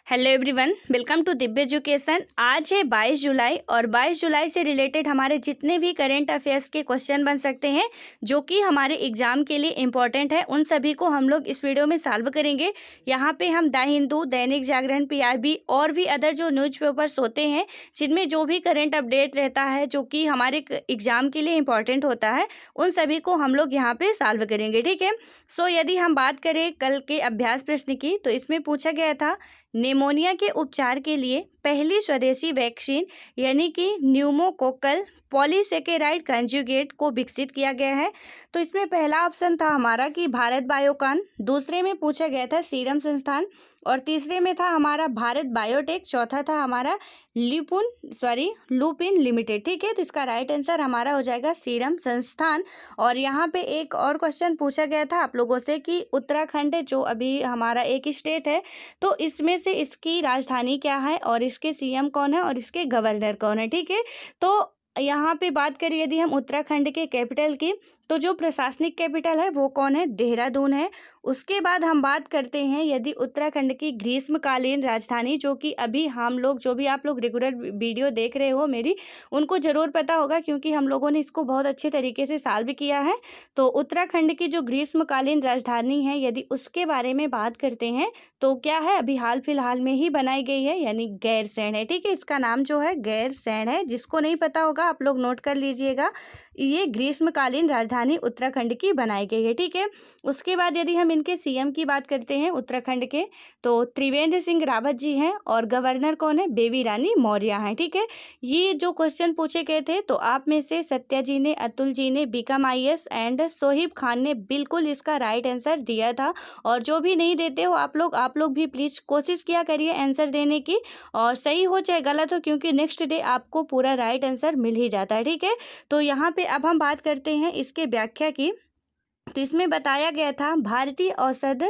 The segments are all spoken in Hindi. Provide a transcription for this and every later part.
Hello everyone, welcome to Divya education. आज है 22 जुलाई और 22 जुलाई से रिलेटेड हमारे जितने भी करेंट अफेयर्स के क्वेश्चन बन सकते हैं जो कि हमारे एग्जाम के लिए इम्पॉर्टेंट है, उन सभी को हम लोग इस वीडियो में सॉल्व करेंगे। यहाँ पे हम द हिंदू, दैनिक जागरण, पीआईबी और भी अदर जो न्यूज़पेपर्स होते हैं जिनमें जो भी करेंट अपडेट रहता है जो कि हमारे एग्जाम के लिए इम्पॉर्टेंट होता है, उन सभी को हम लोग यहाँ पे सॉल्व करेंगे। ठीक है। सो यदि हम बात करें कल के अभ्यास प्रश्न की, तो इसमें पूछा गया था निमोनिया के उपचार के लिए पहली स्वदेशी वैक्सीन यानी कि न्यूमोकोकल पॉलीसेकेराइड कंजुगेट को विकसित किया गया है। तो इसमें पहला ऑप्शन था हमारा कि भारत बायोकॉन, दूसरे में पूछा गया था सीरम संस्थान और तीसरे में था हमारा भारत बायोटेक, चौथा था हमारा लुपिन लिमिटेड। ठीक है, तो इसका राइट आंसर हमारा हो जाएगा सीरम संस्थान। और यहाँ पे एक और क्वेश्चन पूछा गया था आप लोगों से कि उत्तराखंड जो अभी हमारा एक स्टेट है, तो इसमें से इसकी राजधानी क्या है और इसके सीएम कौन है और इसके गवर्नर कौन है। ठीक है, तो यहाँ पे बात करें यदि हम उत्तराखंड के कैपिटल की, तो जो प्रशासनिक कैपिटल है वो कौन है, देहरादून है। उसके बाद हम बात करते हैं यदि उत्तराखंड की ग्रीष्मकालीन राजधानी, जो कि अभी हम लोग जो भी आप लोग रेगुलर वीडियो देख रहे हो मेरी, उनको ज़रूर पता होगा क्योंकि हम लोगों ने इसको बहुत अच्छे तरीके से सॉल्व किया है। तो उत्तराखंड की जो ग्रीष्मकालीन राजधानी है यदि उसके बारे में बात करते हैं तो क्या है, अभी हाल फिलहाल में ही बनाई गई है, यानी गैरसैंण है। ठीक है, इसका नाम जो है गैरसैंण है। जिसको नहीं पता होगा आप लोग नोट कर लीजिएगा, ये ग्रीष्मकालीन राजधानी उत्तराखंड की बनाई गई है। ठीक है, उसके बाद यदि हम इनके सीएम की बात करते हैं उत्तराखंड के, तो त्रिवेंद्र सिंह रावत जी हैं और गवर्नर कौन है, बेबी रानी मौर्य हैं। ठीक है, ये जो क्वेश्चन पूछे गए थे तो आप में से सत्या जी ने, अतुल जी ने, बीकम आईएएस एंड सोहिब खान ने बिल्कुल इसका राइट आंसर दिया था। और जो भी नहीं देते हो आप लोग भी प्लीज़ कोशिश किया करिए आंसर देने की, और सही हो चाहे गलत हो, क्योंकि नेक्स्ट डे आपको पूरा राइट आंसर मिल ही जाता है। ठीक है, तो यहाँ पे अब हम बात करते हैं इसके व्याख्या की। तो इसमें बताया गया था भारतीय औषध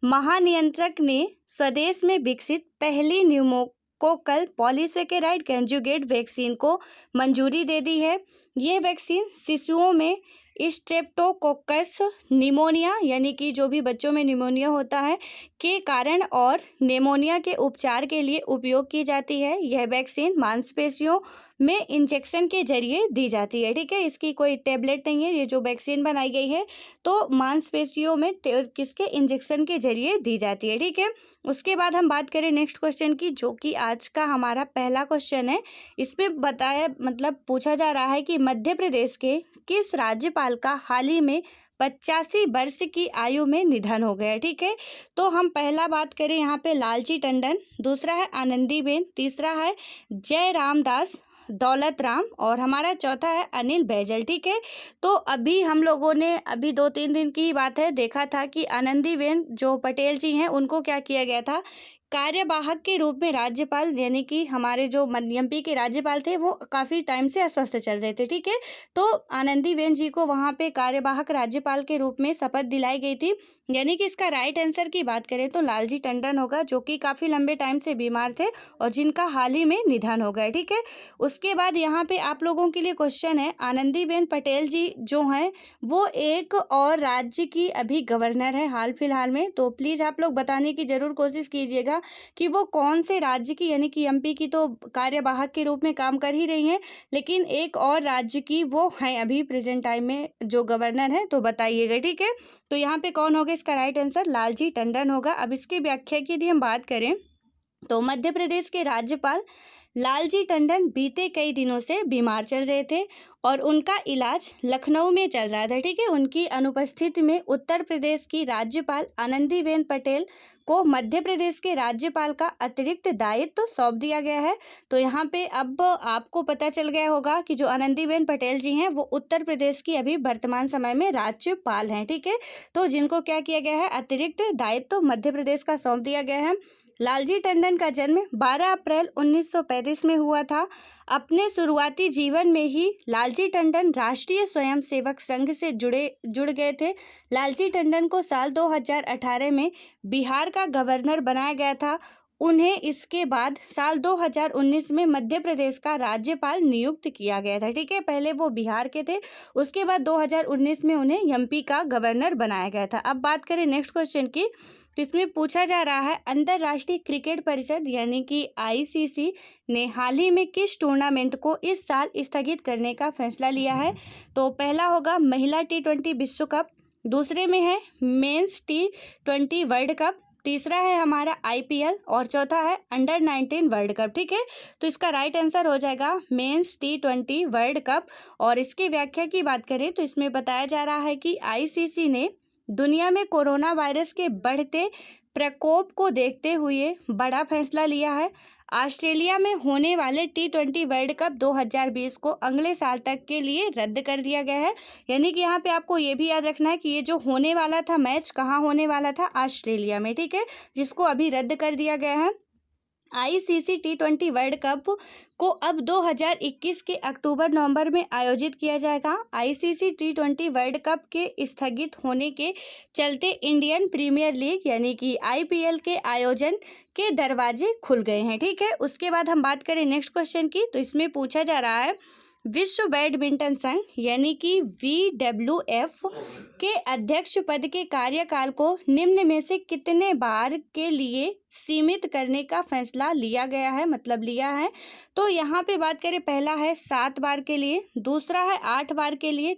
महानियंत्रक ने स्वदेश में विकसित पहली न्यूमोकोकल पॉलीसेकेराइड कंजुगेट वैक्सीन को मंजूरी दे दी है। ये वैक्सीन शिशुओं में स्ट्रेप्टोकोकस निमोनिया यानी कि जो भी बच्चों में निमोनिया होता है के कारण और निमोनिया के उपचार के लिए उपयोग की जाती है। यह वैक्सीन मांसपेशियों में इंजेक्शन के जरिए दी जाती है। ठीक है, इसकी कोई टेबलेट नहीं है, ये जो वैक्सीन बनाई गई है तो मांसपेशियों में किसके इंजेक्शन के जरिए दी जाती है। ठीक है, उसके बाद हम बात करें नेक्स्ट क्वेश्चन की, जो कि आज का हमारा पहला क्वेश्चन है। इसमें बताया पूछा जा रहा है कि मध्य प्रदेश के किस राज्यपाल का हाल ही में 85 वर्ष की आयु में निधन हो गया। ठीक है, तो हम पहला बात करें यहाँ पे लालजी टंडन, दूसरा है आनंदीबेन, तीसरा है जय रामदास दौलत राम और हमारा चौथा है अनिल बैजल। ठीक है, तो अभी हम लोगों ने अभी 2-3 दिन की बात है देखा था कि आनंदीबेन जो पटेल जी हैं उनको क्या किया गया था, कार्यवाहक के रूप में राज्यपाल, यानी कि हमारे जो एमपी के राज्यपाल थे वो काफ़ी टाइम से अस्वस्थ चल रहे थे। ठीक है, तो आनंदीबेन जी को वहाँ पे कार्यवाहक राज्यपाल के रूप में शपथ दिलाई गई थी। यानी कि इसका राइट आंसर की बात करें तो लालजी टंडन होगा, जो कि काफ़ी लंबे टाइम से बीमार थे और जिनका हाल ही में निधन हो गया। ठीक है, उसके बाद यहाँ पे आप लोगों के लिए क्वेश्चन है, आनंदीबेन पटेल जी जो हैं वो एक और राज्य की अभी गवर्नर है हाल फिलहाल में, तो प्लीज़ आप लोग बताने की ज़रूर कोशिश कीजिएगा कि वो कौन से राज्य की, यानी कि एमपी की तो कार्यवाहक के रूप में काम कर ही रही हैं, लेकिन एक और राज्य की वो हैं अभी प्रेजेंट टाइम में जो गवर्नर है, तो बताइएगा। ठीक है, तो यहाँ पे कौन होगा इसका राइट आंसर, लालजी टंडन होगा। अब इसकी व्याख्या की यदि हम बात करें तो मध्य प्रदेश के राज्यपाल लालजी टंडन बीते कई दिनों से बीमार चल रहे थे और उनका इलाज लखनऊ में चल रहा था। ठीक है, उनकी अनुपस्थिति में उत्तर प्रदेश की राज्यपाल आनंदीबेन पटेल को मध्य प्रदेश के राज्यपाल का अतिरिक्त दायित्व सौंप दिया गया है। तो यहाँ पे अब आपको पता चल गया होगा कि जो आनंदीबेन पटेल जी हैं वो उत्तर प्रदेश की अभी वर्तमान समय में राज्यपाल हैं। ठीक है, तो जिनको क्या किया गया है, अतिरिक्त दायित्व मध्य प्रदेश का सौंप दिया गया है। लालजी टंडन का जन्म 12 अप्रैल 1935 में हुआ था। अपने शुरुआती जीवन में ही लालजी टंडन राष्ट्रीय स्वयंसेवक संघ से जुड़ गए थे। लालजी टंडन को साल 2018 में बिहार का गवर्नर बनाया गया था। उन्हें इसके बाद साल 2019 में मध्य प्रदेश का राज्यपाल नियुक्त किया गया था। ठीक है, पहले वो बिहार के थे, उसके बाद 2019 में उन्हें एमपी का गवर्नर बनाया गया था। अब बात करें नेक्स्ट क्वेश्चन की, तो इसमें पूछा जा रहा है अंतर्राष्ट्रीय क्रिकेट परिषद यानी कि आईसीसी ने हाल ही में किस टूर्नामेंट को इस साल स्थगित करने का फैसला लिया है। तो पहला होगा महिला T20 विश्व कप, दूसरे में है मेंस T20 वर्ल्ड कप, तीसरा है हमारा IPL और चौथा है अंडर 19 वर्ल्ड कप। ठीक है, तो इसका राइट आंसर हो जाएगा मेंस T20 वर्ल्ड कप। और इसकी व्याख्या की बात करें तो इसमें बताया जा रहा है कि आईसीसी ने दुनिया में कोरोना वायरस के बढ़ते प्रकोप को देखते हुए बड़ा फैसला लिया है। ऑस्ट्रेलिया में होने वाले T20 वर्ल्ड कप 2020 को अगले साल तक के लिए रद्द कर दिया गया है। यानी कि यहाँ पे आपको ये भी याद रखना है कि ये जो होने वाला था मैच कहाँ होने वाला था, ऑस्ट्रेलिया में। ठीक है, जिसको अभी रद्द कर दिया गया है। आईसीसी T20 वर्ल्ड कप को अब 2021 के अक्टूबर-नवंबर में आयोजित किया जाएगा। आईसीसी T20 वर्ल्ड कप के स्थगित होने के चलते इंडियन प्रीमियर लीग यानी कि IPL के आयोजन के दरवाजे खुल गए हैं। ठीक है, उसके बाद हम बात करें नेक्स्ट क्वेश्चन की, तो इसमें पूछा जा रहा है विश्व बैडमिंटन संघ यानी कि WWF के अध्यक्ष पद के कार्यकाल को निम्न में से कितने बार के लिए सीमित करने का फैसला लिया गया है, मतलब लिया है। तो यहाँ पे बात करें, पहला है 7 बार के लिए, दूसरा है 8 बार के लिए,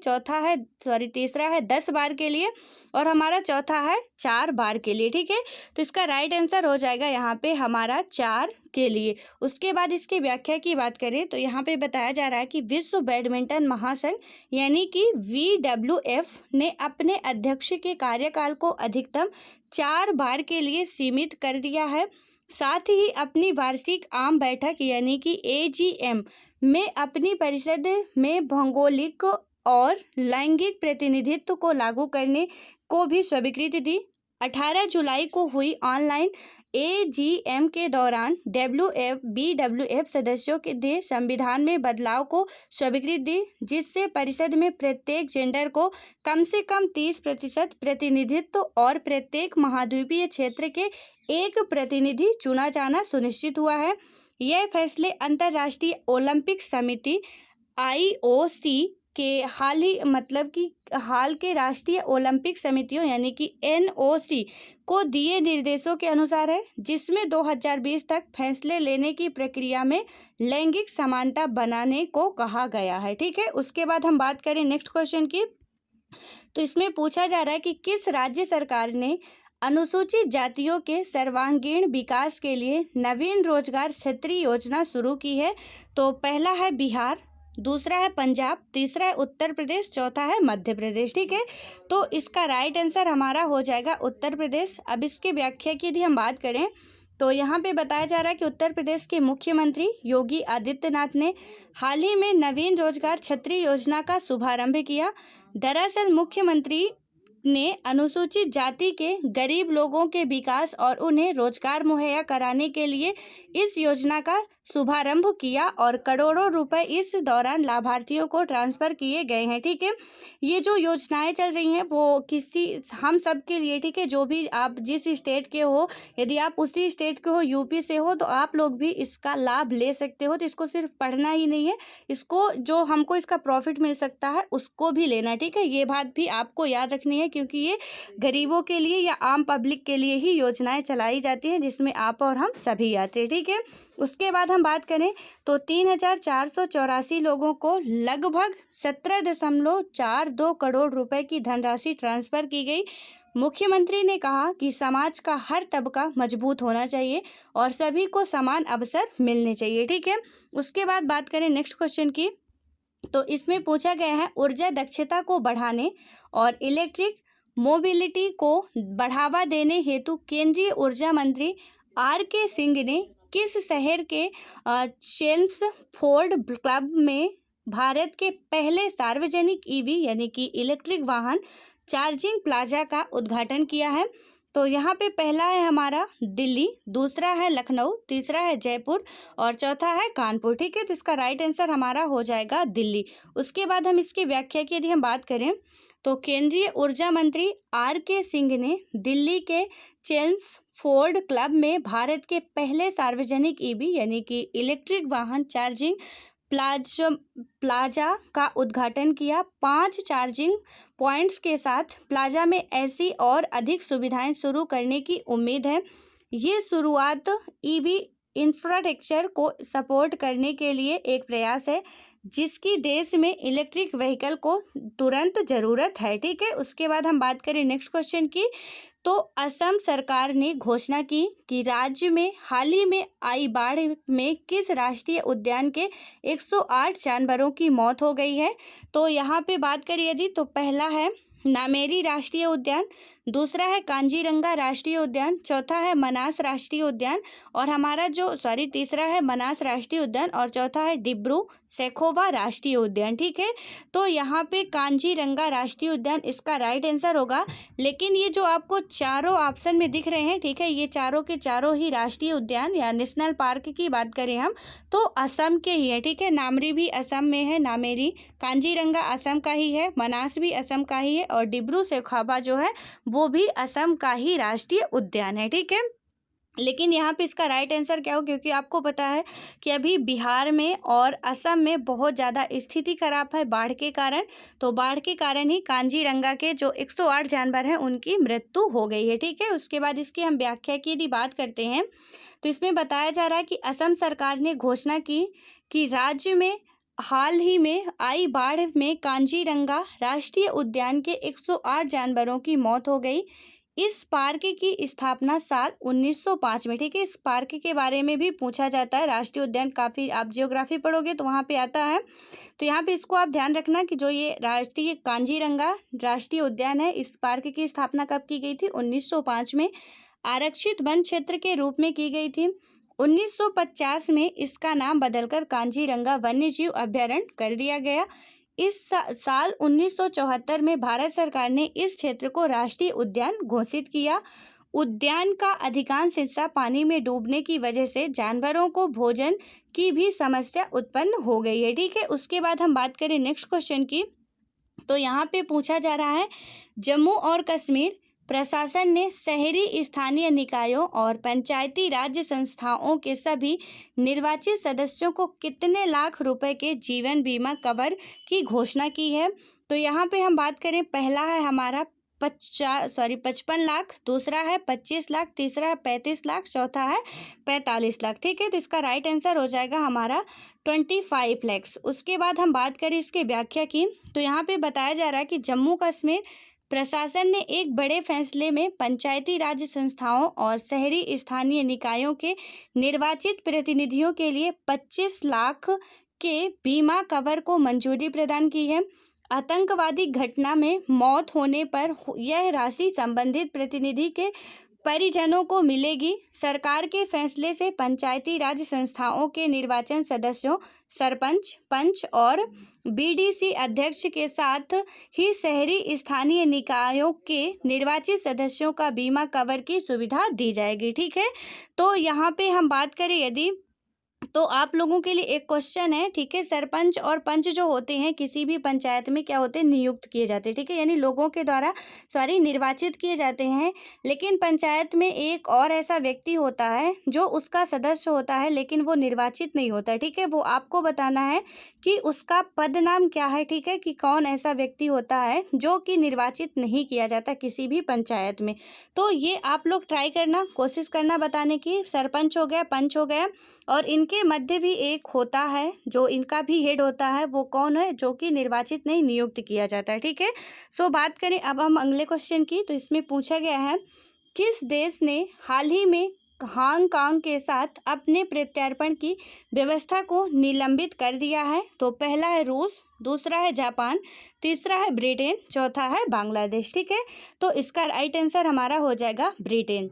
तीसरा है 10 बार के लिए और हमारा चौथा है 4 बार के लिए। ठीक है, तो इसका राइट आंसर हो जाएगा यहाँ पे हमारा 4 के लिए। उसके बाद इसकी व्याख्या की बात करें तो यहाँ पे बताया जा रहा है कि विश्व बैडमिंटन महासंघ यानी कि WWF ने अपने अध्यक्ष के कार्यकाल को अधिकतम 4 बार के लिए सीमित कर दिया है। साथ ही अपनी वार्षिक आम बैठक यानी कि AGM में अपनी परिषद में भौगोलिक और लैंगिक प्रतिनिधित्व को लागू करने को भी स्वीकृति दी। 18 जुलाई को हुई ऑनलाइन AGM के दौरान BWF सदस्यों के ने संविधान में बदलाव को स्वीकृति दी, जिससे परिषद में प्रत्येक जेंडर को कम से कम 30% प्रतिनिधित्व और प्रत्येक महाद्वीपीय क्षेत्र के एक प्रतिनिधि चुना जाना सुनिश्चित हुआ है। यह फैसले अंतर्राष्ट्रीय ओलंपिक समिति IOC के हाल के राष्ट्रीय ओलंपिक समितियों यानी कि NOC को दिए निर्देशों के अनुसार है, जिसमें 2020 तक फैसले लेने की प्रक्रिया में लैंगिक समानता बनाने को कहा गया है। ठीक है, उसके बाद हम बात करें नेक्स्ट क्वेश्चन की, तो इसमें पूछा जा रहा है कि किस राज्य सरकार ने अनुसूचित जातियों के सर्वांगीण विकास के लिए नवीन रोजगार छतरी योजना शुरू की है। तो पहला है बिहार, दूसरा है पंजाब, तीसरा है उत्तर प्रदेश, चौथा है मध्य प्रदेश। ठीक है, तो इसका राइट आंसर हमारा हो जाएगा उत्तर प्रदेश। अब इसके व्याख्या की यदि हम बात करें तो यहाँ पे बताया जा रहा है कि उत्तर प्रदेश के मुख्यमंत्री योगी आदित्यनाथ ने हाल ही में नवीन रोजगार छतरी योजना का शुभारंभ किया। दरअसल मुख्यमंत्री ने अनुसूचित जाति के गरीब लोगों के विकास और उन्हें रोजगार मुहैया कराने के लिए इस योजना का शुभारंभ किया और करोड़ों रुपए इस दौरान लाभार्थियों को ट्रांसफर किए गए हैं। ठीक है, ये जो योजनाएं चल रही हैं वो हम सब के लिए। ठीक है, जो भी आप जिस स्टेट के हो, यदि आप उसी स्टेट के हो, यूपी से हो, तो आप लोग भी इसका लाभ ले सकते हो। तो इसको सिर्फ पढ़ना ही नहीं है, इसको जो हमको इसका प्रॉफिट मिल सकता है उसको भी लेना। ठीक है, ये बात भी आपको याद रखनी है, क्योंकि ये गरीबों के लिए या आम पब्लिक के लिए ही योजनाएं चलाई जाती हैं, जिसमें आप और हम सभी आते हैं। ठीक है, उसके बाद हम बात करें तो 3,484 लोगों को लगभग 17.42 करोड़ रुपए की धनराशि ट्रांसफर की गई। मुख्यमंत्री ने कहा कि समाज का हर तबका मजबूत होना चाहिए और सभी को समान अवसर मिलने चाहिए। ठीक है, उसके बाद बात करें नेक्स्ट क्वेश्चन की, तो इसमें पूछा गया है ऊर्जा दक्षता को बढ़ाने और इलेक्ट्रिक मोबिलिटी को बढ़ावा देने हेतु केंद्रीय ऊर्जा मंत्री RK सिंह ने किस शहर के चेम्सफोर्ड क्लब में भारत के पहले सार्वजनिक EV यानी कि इलेक्ट्रिक वाहन चार्जिंग प्लाजा का उद्घाटन किया है। तो यहाँ पे पहला है हमारा दिल्ली, दूसरा है लखनऊ, तीसरा है जयपुर और चौथा है कानपुर। ठीक है, तो इसका राइट आंसर हमारा हो जाएगा दिल्ली। उसके बाद हम इसकी व्याख्या की यदि हम बात करें तो केंद्रीय ऊर्जा मंत्री RK सिंह ने दिल्ली के चेम्सफोर्ड क्लब में भारत के पहले सार्वजनिक EV यानी कि इलेक्ट्रिक वाहन चार्जिंग प्लाजा का उद्घाटन किया। 5 चार्जिंग पॉइंट्स के साथ प्लाजा में ऐसी और अधिक सुविधाएं शुरू करने की उम्मीद है। ये शुरुआत ईवी इंफ्रास्ट्रक्चर को सपोर्ट करने के लिए एक प्रयास है, जिसकी देश में इलेक्ट्रिक व्हीकल को तुरंत ज़रूरत है। ठीक है, उसके बाद हम बात करें नेक्स्ट क्वेश्चन की, तो असम सरकार ने घोषणा की कि राज्य में हाल ही में आई बाढ़ में किस राष्ट्रीय उद्यान के 108 जानवरों की मौत हो गई है। तो यहाँ पे बात करें यदि, तो पहला है नामेरी राष्ट्रीय उद्यान, दूसरा है कांजीरंगा राष्ट्रीय उद्यान, चौथा है मनास राष्ट्रीय उद्यान और तीसरा है मनास राष्ट्रीय उद्यान और चौथा है डिब्रू सैखोवा राष्ट्रीय उद्यान। ठीक है, तो यहाँ पे कांजीरंगा राष्ट्रीय उद्यान इसका राइट आंसर होगा। लेकिन ये जो आपको चारों ऑप्शन में दिख रहे हैं, ठीक है, ये चारों के चारों ही राष्ट्रीय उद्यान या नेशनल पार्क की बात करें हम तो असम के ही है। ठीक है, नामरी भी असम में है, नामेरी, कांजीरंगा असम का ही है, मनास भी असम का ही है और डिब्रू सैखोवा जो है वो भी असम का ही राष्ट्रीय उद्यान है। ठीक है, लेकिन यहाँ पे इसका राइट आंसर क्या हो, क्योंकि आपको पता है कि अभी बिहार में और असम में बहुत ज़्यादा स्थिति खराब है बाढ़ के कारण, तो बाढ़ के कारण ही कांजीरंगा के जो 108 जानवर हैं उनकी मृत्यु हो गई है। ठीक है, उसके बाद इसकी हम व्याख्या की यदि बात करते हैं तो इसमें बताया जा रहा है कि असम सरकार ने घोषणा की कि राज्य में हाल ही में आई बाढ़ में कांजीरंगा राष्ट्रीय उद्यान के 108 जानवरों की मौत हो गई। इस पार्क की स्थापना साल 1905 में, ठीक है, इस पार्क के बारे में भी पूछा जाता है। राष्ट्रीय उद्यान काफ़ी आप जियोग्राफी पढ़ोगे तो वहाँ पे आता है, तो यहाँ पे इसको आप ध्यान रखना कि जो ये राष्ट्रीय कांजीरंगा राष्ट्रीय उद्यान है, इस पार्क की स्थापना कब की गई थी, 1905 में आरक्षित वन क्षेत्र के रूप में की गई थी। 1950 में इसका नाम बदलकर कांजीरंगा वन्यजीव अभयारण्य कर दिया गया। इस साल 1974 में भारत सरकार ने इस क्षेत्र को राष्ट्रीय उद्यान घोषित किया। उद्यान का अधिकांश हिस्सा पानी में डूबने की वजह से जानवरों को भोजन की भी समस्या उत्पन्न हो गई है। ठीक है, उसके बाद हम बात करें नेक्स्ट क्वेश्चन की, तो यहाँ पे पूछा जा रहा है जम्मू और कश्मीर प्रशासन ने शहरी स्थानीय निकायों और पंचायती राज्य संस्थाओं के सभी निर्वाचित सदस्यों को कितने लाख रुपए के जीवन बीमा कवर की घोषणा की है। तो यहाँ पे हम बात करें, पहला है हमारा 55 लाख, दूसरा है 25 लाख, तीसरा है 35 लाख, चौथा है 45 लाख। ठीक है, तो इसका राइट आंसर हो जाएगा हमारा 25 लाख। उसके बाद हम बात करें इसकी व्याख्या की, तो यहाँ पे बताया जा रहा है कि जम्मू कश्मीर प्रशासन ने एक बड़े फैसले में पंचायती राज संस्थाओं और शहरी स्थानीय निकायों के निर्वाचित प्रतिनिधियों के लिए 25 लाख के बीमा कवर को मंजूरी प्रदान की है। आतंकवादी घटना में मौत होने पर यह राशि संबंधित प्रतिनिधि के परिजनों को मिलेगी। सरकार के फैसले से पंचायती राज संस्थाओं के निर्वाचन सदस्यों, सरपंच, पंच और बीडीसी अध्यक्ष के साथ ही शहरी स्थानीय निकायों के निर्वाचित सदस्यों का बीमा कवर की सुविधा दी जाएगी। ठीक है, तो यहाँ पे हम बात करें यदि, तो आप लोगों के लिए एक क्वेश्चन है, ठीक है, सरपंच और पंच जो होते हैं किसी भी पंचायत में क्या होते हैं, नियुक्त किए जाते हैं। ठीक है, यानी लोगों के द्वारा निर्वाचित किए जाते हैं। लेकिन पंचायत में एक और ऐसा व्यक्ति होता है जो उसका सदस्य होता है लेकिन वो निर्वाचित नहीं होता। ठीक है, वो आपको बताना है कि उसका पद नाम क्या है। ठीक है, कि कौन ऐसा व्यक्ति होता है जो कि निर्वाचित नहीं किया जाता किसी भी पंचायत में। तो ये आप लोग ट्राई करना, कोशिश करना बताने की। सरपंच हो गया, पंच हो गया और इनके मध्य भी एक होता है जो इनका भी हेड होता है, वो कौन है, जो कि निर्वाचित नहीं नियुक्त किया जाता है। ठीक है, सो बात करें अब हम अगले क्वेश्चन की, तो इसमें पूछा गया है किस देश ने हाल ही में हांगकांग के साथ अपने प्रत्यार्पण की व्यवस्था को निलंबित कर दिया है। तो पहला है रूस, दूसरा है जापान, तीसरा है ब्रिटेन, चौथा है बांग्लादेश। ठीक है, तो इसका राइट आंसर हमारा हो जाएगा ब्रिटेन।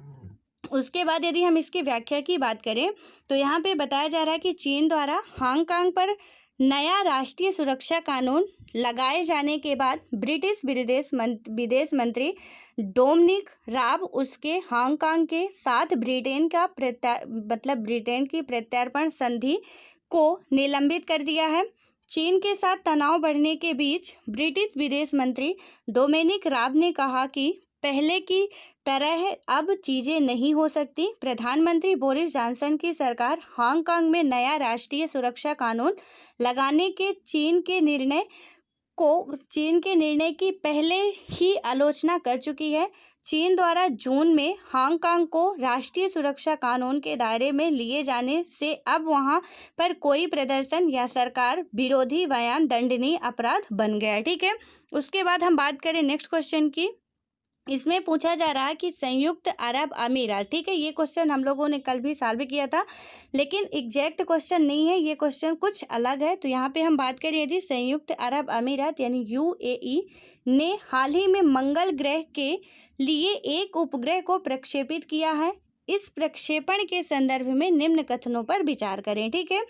उसके बाद यदि हम इसकी व्याख्या की बात करें तो यहाँ पे बताया जा रहा है कि चीन द्वारा हांगकांग पर नया राष्ट्रीय सुरक्षा कानून लगाए जाने के बाद ब्रिटिश विदेश मंत्री डोमिनिक राब उसके हांगकांग के साथ ब्रिटेन की प्रत्यार्पण संधि को निलंबित कर दिया है। चीन के साथ तनाव बढ़ने के बीच ब्रिटिश विदेश मंत्री डोमिनिक राब ने कहा कि पहले की तरह अब चीजें नहीं हो सकती। प्रधानमंत्री बोरिस जॉनसन की सरकार हांगकांग में नया राष्ट्रीय सुरक्षा कानून लगाने के चीन के निर्णय की पहले ही आलोचना कर चुकी है। चीन द्वारा जून में हांगकांग को राष्ट्रीय सुरक्षा कानून के दायरे में लिए जाने से अब वहां पर कोई प्रदर्शन या सरकार विरोधी बयान दंडनीय अपराध बन गया। ठीक है, उसके बाद हम बात करें नेक्स्ट क्वेश्चन की। इसमें पूछा जा रहा है कि संयुक्त अरब अमीरात, ठीक है, ये क्वेश्चन हम लोगों ने कल भी सॉल्व किया था, लेकिन एग्जैक्ट क्वेश्चन नहीं है, ये क्वेश्चन कुछ अलग है। तो यहाँ पे हम बात करें यदि संयुक्त अरब अमीरात यानी यूएई ने हाल ही में मंगल ग्रह के लिए एक उपग्रह को प्रक्षेपित किया है। इस प्रक्षेपण के संदर्भ में निम्न कथनों पर विचार करें। ठीक है,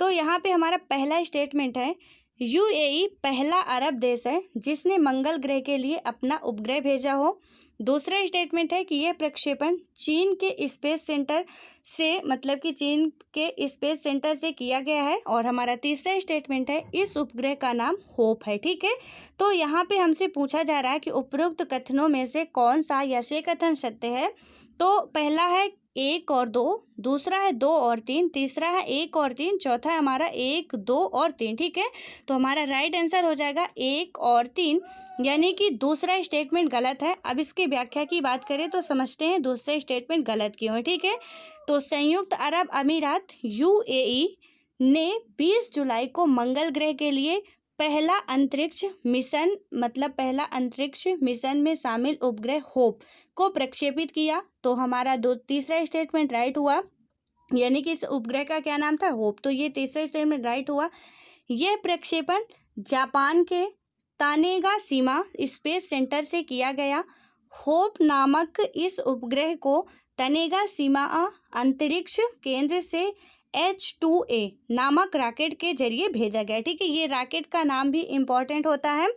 तो यहाँ पे हमारा पहला स्टेटमेंट है, यूएई पहला अरब देश है जिसने मंगल ग्रह के लिए अपना उपग्रह भेजा हो। दूसरा स्टेटमेंट है कि यह प्रक्षेपण चीन के स्पेस सेंटर से, मतलब कि चीन के स्पेस सेंटर से किया गया है। और हमारा तीसरा स्टेटमेंट है, इस उपग्रह का नाम होप है। ठीक है, तो यहाँ पे हमसे पूछा जा रहा है कि उपरोक्त कथनों में से कौन सा या से कथन सत्य है। तो पहला है 1 और 2, दूसरा है 2 और 3, तीसरा है 1 और 3, चौथा है हमारा 1, 2 और 3। ठीक है, तो हमारा राइट आंसर हो जाएगा 1 और 3, यानी कि दूसरा स्टेटमेंट गलत है। अब इसकी व्याख्या की बात करें तो समझते हैं दूसरा स्टेटमेंट गलत क्यों है। ठीक है, तो संयुक्त अरब अमीरात यूएई ने 20 जुलाई को मंगल ग्रह के लिए पहला अंतरिक्ष मिशन में शामिल उपग्रह होप को प्रक्षेपित किया। तो हमारा तीसरा स्टेटमेंट राइट हुआ, यानी कि इस उपग्रह का क्या नाम था, होप। तो ये तीसरा स्टेटमेंट राइट हुआ। यह प्रक्षेपण जापान के तानेगाशिमा स्पेस सेंटर से किया गया। होप नामक इस उपग्रह को तानेगाशिमा अंतरिक्ष केंद्र से H2A नामक रॉकेट के जरिए भेजा गया। ठीक है, ये रॉकेट का नाम भी इम्पॉर्टेंट होता है।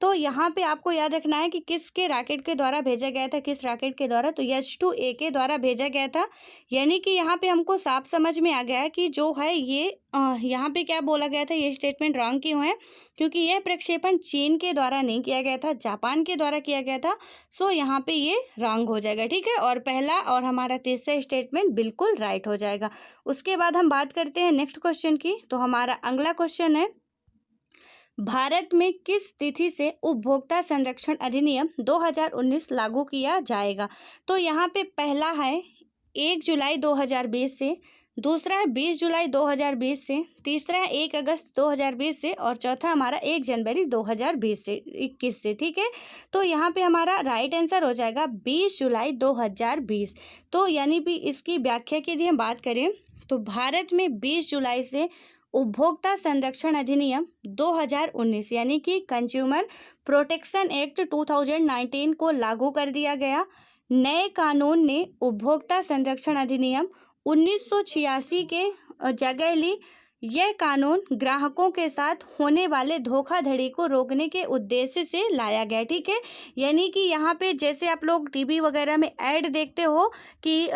तो यहाँ पे आपको याद रखना है कि किसके रॉकेट के द्वारा भेजा गया था, किस रॉकेट के द्वारा, तो H2A के द्वारा भेजा गया था। यानी कि यहाँ पे हमको साफ समझ में आ गया कि जो है ये यहाँ पे क्या बोला गया था, ये स्टेटमेंट रॉन्ग क्यों है, क्योंकि यह प्रक्षेपण चीन के द्वारा नहीं किया गया था, जापान के द्वारा किया गया था। सो यहाँ पे ये रॉन्ग हो जाएगा। ठीक है, और पहला और हमारा तीसरा स्टेटमेंट बिल्कुल राइट हो जाएगा। उसके बाद हम बात करते हैं नेक्स्ट क्वेश्चन की। तो हमारा अगला क्वेश्चन है, भारत में किस तिथि से उपभोक्ता संरक्षण अधिनियम 2019 लागू किया जाएगा। तो यहाँ पे पहला है 1 जुलाई 2020 से, दूसरा है 20 जुलाई 2020 से, तीसरा है 1 अगस्त 2020 से, और चौथा हमारा 1 जनवरी 2020 से 21 से। ठीक है, तो यहाँ पे हमारा राइट आंसर हो जाएगा 20 जुलाई 2020। तो यानी भी इसकी व्याख्या की यदि हम बात करें तो भारत में 20 जुलाई से उपभोक्ता संरक्षण अधिनियम 2019 यानी कि कंज्यूमर प्रोटेक्शन एक्ट 2019 को लागू कर दिया गया। नए कानून ने उपभोक्ता संरक्षण अधिनियम 1986 के जगह ली। यह कानून ग्राहकों के साथ होने वाले धोखाधड़ी को रोकने के उद्देश्य से लाया गया। ठीक है, यानी कि यहाँ पे जैसे आप लोग टीवी वगैरह में ऐड देखते हो कि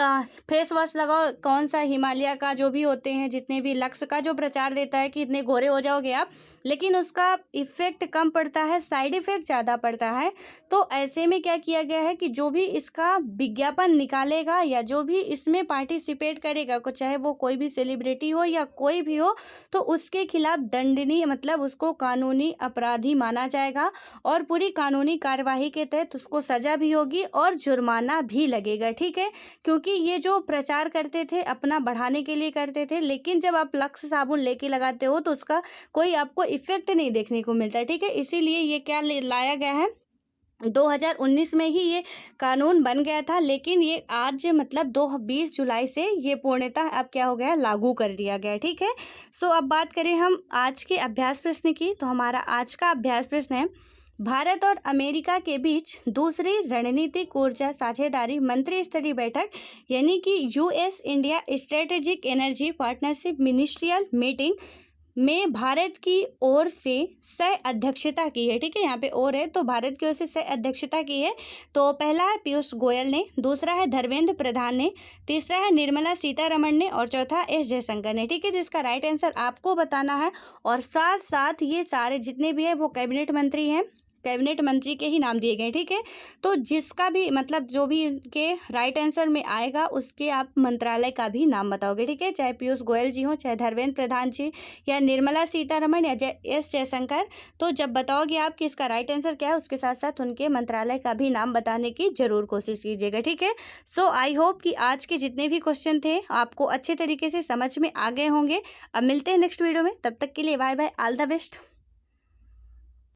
फेस वॉश लगाओ, कौन सा हिमालय का जो भी होते हैं, जितने भी लक्स का जो प्रचार देता है कि इतने गोरे हो जाओगे आप, लेकिन उसका इफेक्ट कम पड़ता है, साइड इफेक्ट ज़्यादा पड़ता है। तो ऐसे में क्या किया गया है कि जो भी इसका विज्ञापन निकालेगा या जो भी इसमें पार्टिसिपेट करेगा, चाहे वो कोई भी सेलिब्रिटी हो या कोई भी हो, तो उसके खिलाफ दंडनीय, मतलब उसको कानूनी अपराधी माना जाएगा और पूरी कानूनी कार्यवाही के तहत उसको सजा भी होगी और जुर्माना भी लगेगा। ठीक है, क्योंकि ये जो प्रचार करते थे अपना बढ़ाने के लिए करते थे, लेकिन जब आप लक्स साबुन लेके लगाते हो तो उसका कोई आपको इफेक्ट नहीं देखने को मिलता है। ठीक है, इसीलिए ये क्या लाया गया है, 2019 में ही ये कानून बन गया था, लेकिन ये आज मतलब 20 जुलाई से ये पूर्णतः अब क्या हो गया, लागू कर दिया गया। ठीक है, सो अब बात करें हम आज के अभ्यास प्रश्न की। तो हमारा आज का अभ्यास प्रश्न है, भारत और अमेरिका के बीच दूसरी रणनीतिक ऊर्जा साझेदारी मंत्री स्तरीय बैठक यानी कि US India strategic energy partnership ministerial meeting में भारत की ओर से सह अध्यक्षता की है। ठीक है, यहाँ पे और है, तो भारत की ओर से सह अध्यक्षता की है। तो पहला है पीयूष गोयल ने, दूसरा है धर्मेंद्र प्रधान ने, तीसरा है निर्मला सीतारमण ने, और चौथा एस जयशंकर ने। ठीक है, तो इसका राइट आंसर आपको बताना है, और साथ साथ ये सारे जितने भी है वो कैबिनेट मंत्री हैं, कैबिनेट मंत्री के ही नाम दिए गए, ठीक है। तो जिसका भी मतलब जो भी इनके राइट आंसर में आएगा उसके आप मंत्रालय का भी नाम बताओगे, ठीक है। चाहे पीयूष गोयल जी हो, चाहे धर्मेंद्र प्रधान जी, या निर्मला सीतारमण, या एस जयशंकर। तो जब बताओगे आप कि इसका राइट आंसर क्या है, उसके साथ साथ उनके मंत्रालय का भी नाम बताने की जरूर कोशिश कीजिएगा, ठीक है। सो आई होप कि आज के जितने भी क्वेश्चन थे आपको अच्छे तरीके से समझ में आ गए होंगे। अब मिलते हैं नेक्स्ट वीडियो में, तब तक के लिए bye bye, all the best.